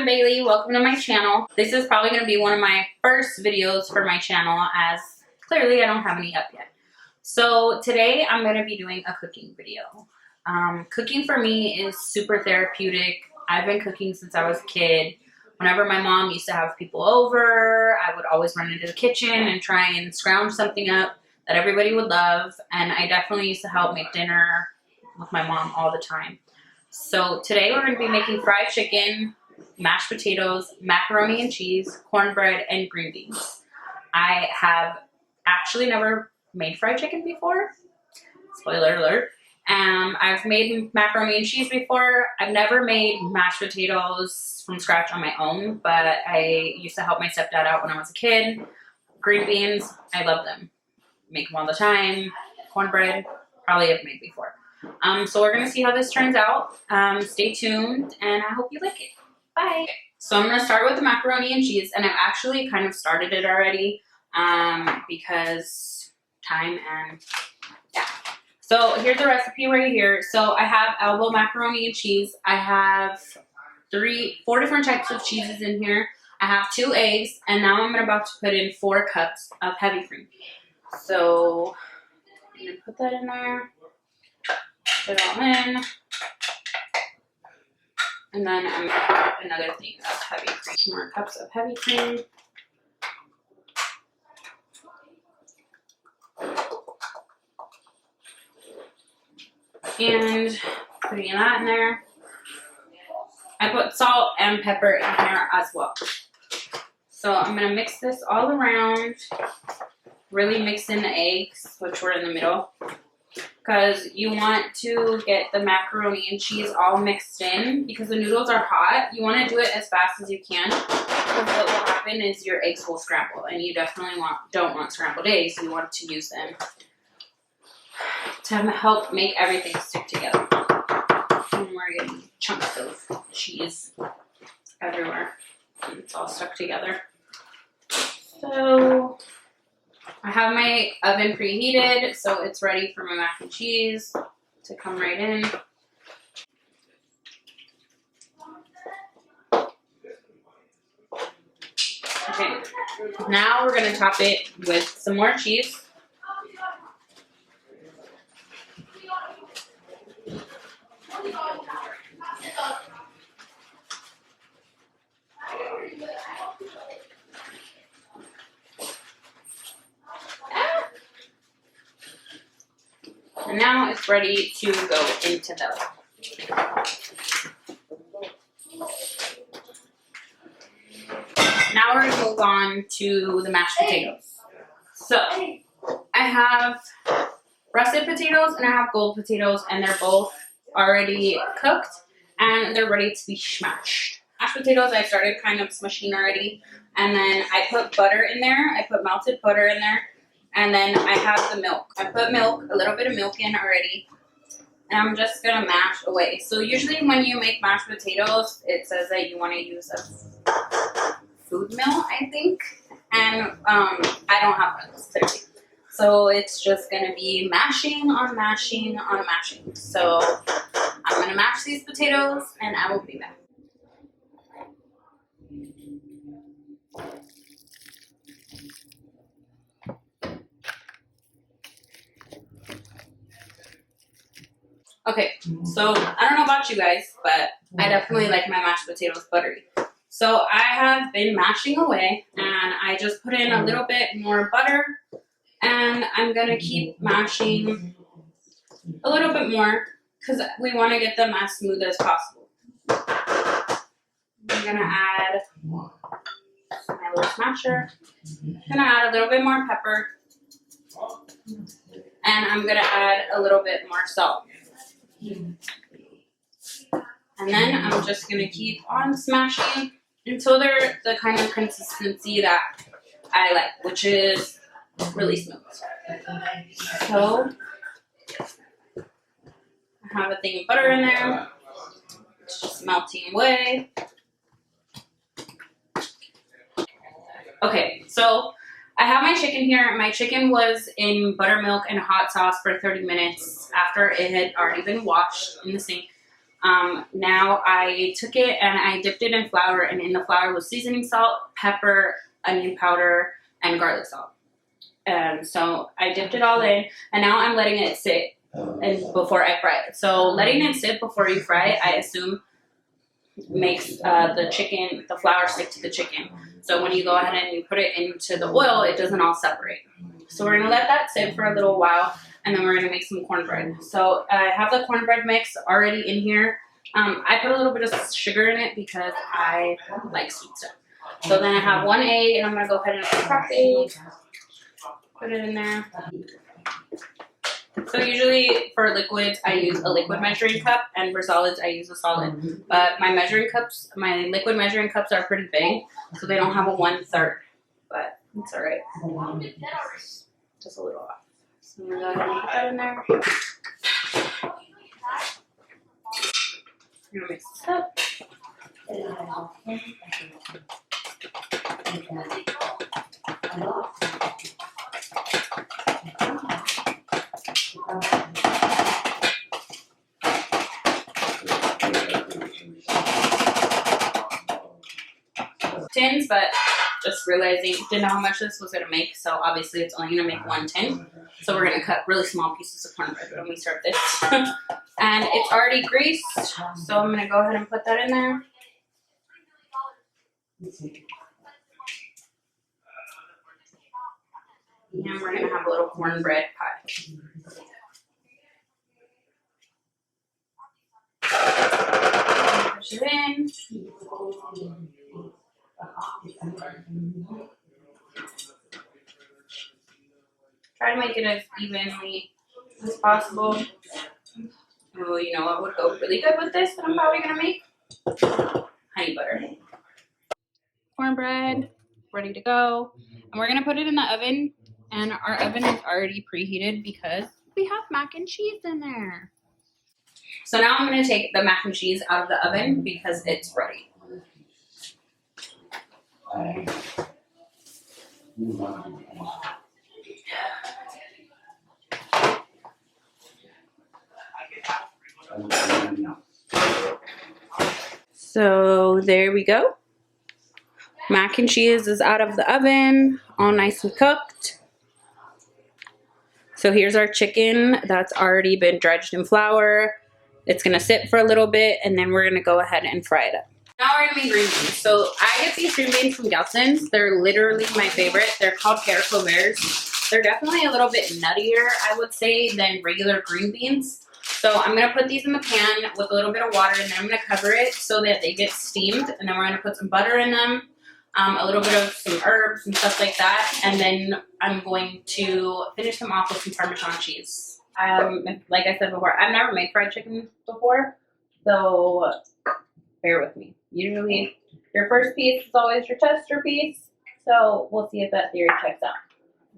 Bailey. Welcome to my channel. This is probably going to be one of my first videos for my channel, as clearly I don't have any up yet. So today I'm going to be doing a cooking video. Cooking for me is super therapeutic. I've been cooking since I was a kid. Whenever my mom used to have people over, I would always run into the kitchen and try and scrounge something up that everybody would love. And I definitely used to help make dinner with my mom all the time. So today we're going to be making fried chicken, mashed potatoes, macaroni and cheese, cornbread, and green beans. I have actually never made fried chicken before. Spoiler alert. I've made macaroni and cheese before. I've never made mashed potatoes from scratch on my own, but I used to help my stepdad out when I was a kid. Green beans, I love them. Make them all the time. Cornbread, probably have made before. So we're going to see how this turns out. Stay tuned, and I hope you like it. Bye. So I'm going to start with the macaroni and cheese, and I've actually kind of started it already because time and yeah. So here's the recipe right here. So I have elbow macaroni and cheese. I have 4 different types of cheeses in here. I have 2 eggs, and now I'm about to put in 4 cups of heavy cream. So I'm going to put that in there. Put it all in. And then I'm going to put another thing of heavy cream. 2 more cups of heavy cream. And putting that in there. I put salt and pepper in here as well. So I'm going to mix this all around. Really mix in the eggs, which were in the middle. Because you want to get the macaroni and cheese all mixed in. Because the noodles are hot, you want to do it as fast as you can. Because what will happen is your eggs will scramble. And you definitely don't want scrambled eggs. You want to use them to help make everything stick together. And we're getting chunks of cheese everywhere. And it's all stuck together. So I have my oven preheated, so it's ready for my mac and cheese to come right in. Okay, now we're going to top it with some more cheese. And now it's ready to go into the oven. Now we're going to move on to the mashed potatoes. So I have russet potatoes and I have gold potatoes, and they're both already cooked and they're ready to be smashed. Mashed potatoes I started kind of smushing already, and then I put butter in there. I put melted butter in there. And then I have the milk. I put a little bit of milk in already. And I'm just going to mash away. So usually when you make mashed potatoes, it says that you want to use a food mill, I think. And I don't have one, clearly. So it's just going to be mashing on mashing on mashing. So I'm going to mash these potatoes, and I will be back. Okay, so I don't know about you guys, but I definitely like my mashed potatoes buttery. So I have been mashing away, and I just put in a little bit more butter, and I'm going to keep mashing a little bit more because we want to get them as smooth as possible. I'm going to add my little smasher. I'm going to add a little bit more pepper, and I'm going to add a little bit more salt. And then I'm just going to keep on smashing until they're the kind of consistency that I like, which is really smooth. So I have a thing of butter in there. It's just melting away. Okay, so I have my chicken here. My chicken was in buttermilk and hot sauce for 30 minutes after it had already been washed in the sink. Now I took it and I dipped it in flour, and in the flour was seasoning salt, pepper, onion powder, and garlic salt. And so I dipped it all in, and now I'm letting it sit and before I fry it. So letting it sit before you fry it, I assume, makes the flour stick to the chicken. So when you go ahead and you put it into the oil, it doesn't all separate. So we're gonna let that sit for a little while, and then we're gonna make some cornbread. So I have the cornbread mix already in here. I put a little bit of sugar in it because I like sweet stuff. So then I have 1 egg, and I'm gonna go ahead and crack the egg. Put it in there. So usually for liquids, I use a liquid measuring cup, and for solids, I use a solid. But my liquid measuring cups are pretty big, so they don't have a 1/3. But it's all right. Just a little off. So I'm gonna go ahead and put that in there. I'm gonna mix this up. Tins, but just realizing didn't know how much this was gonna make, so obviously it's only gonna make 1 tin. So we're gonna cut really small pieces of cornbread when we start this. And it's already greased, so I'm gonna go ahead and put that in there. And we're gonna have a little cornbread pie. Push it in. Try to make it as evenly as possible. Oh, you know what would go really good with this that I'm probably gonna make? Honey butter. Cornbread, ready to go. And we're gonna put it in the oven, and our oven is already preheated because we have mac and cheese in there. So now I'm gonna take the mac and cheese out of the oven because it's ready. So there we go. Mac and cheese is out of the oven, all nice and cooked. So here's our chicken that's already been dredged in flour. It's gonna sit for a little bit, and then we're gonna go ahead and fry it up. Now we're gonna make green beans. So I get these green beans from Gelson's. They're literally my favorite. They're called haricot verts. They're definitely a little bit nuttier, I would say, than regular green beans. So I'm gonna put these in the pan with a little bit of water, and then I'm gonna cover it so that they get steamed. And then we're gonna put some butter in them, a little bit of some herbs and stuff like that. And then I'm going to finish them off with some Parmesan cheese. Like I said before, I've never made fried chicken before, so bear with me. Usually your first piece is always your tester piece, so we'll see if that theory checks out.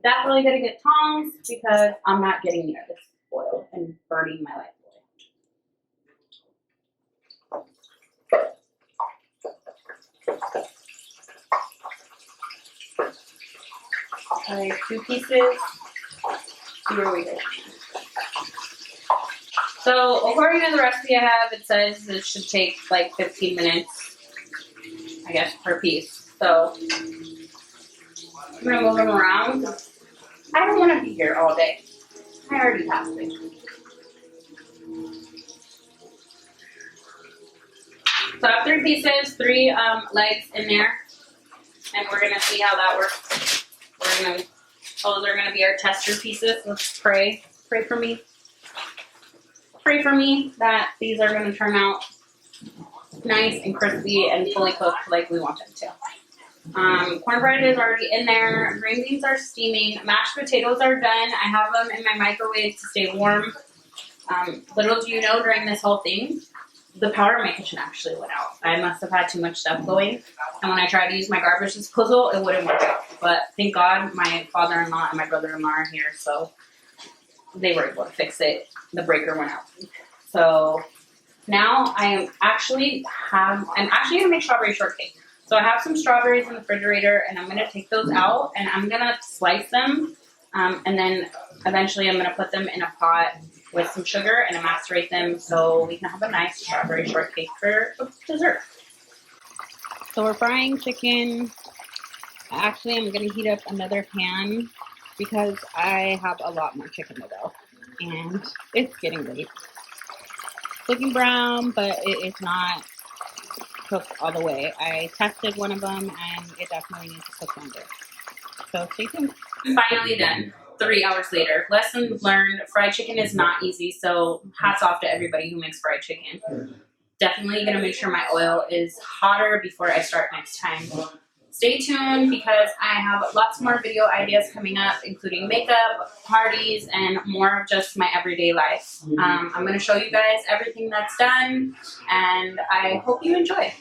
Definitely gonna get tongs because I'm not getting near this oil and burning my life away. Alright, 2 pieces. See where we go. So according to the recipe I have, it says it should take like 15 minutes, I guess, per piece. So I'm gonna move them around. I don't want to be here all day. I already have to. So I have 3 pieces, 3 legs in there, and we're gonna see how that works. Those are gonna be our tester pieces. Let's pray for me. Pray for me that these are gonna turn out nice and crispy and fully cooked like we want them to. Cornbread is already in there. Green beans are steaming. Mashed potatoes are done. I have them in my microwave to stay warm. Little do you know, during this whole thing, the power in my kitchen actually went out. I must have had too much stuff going. And when I tried to use my garbage disposal, it wouldn't work out. But thank God my father-in-law and my brother-in-law are here, so they were able to fix it. The breaker went out. So now I'm actually gonna make strawberry shortcake. So I have some strawberries in the refrigerator, and I'm gonna take those out, and I'm gonna slice them, and then eventually I'm gonna put them in a pot with some sugar and macerate them so we can have a nice strawberry shortcake for dessert. So we're frying chicken. Actually, I'm going to heat up another pan because I have a lot more chicken to go. And it's getting late. It's looking brown, but it is not cooked all the way. I tested one of them and it definitely needs to cook longer. So stay tuned. Finally done. 3 hours later. Lesson learned, fried chicken is not easy, so hats off to everybody who makes fried chicken. Definitely gonna make sure my oil is hotter before I start next time. Stay tuned because I have lots more video ideas coming up, including makeup, parties, and more of just my everyday life. I'm going to show you guys everything that's done, and I hope you enjoy.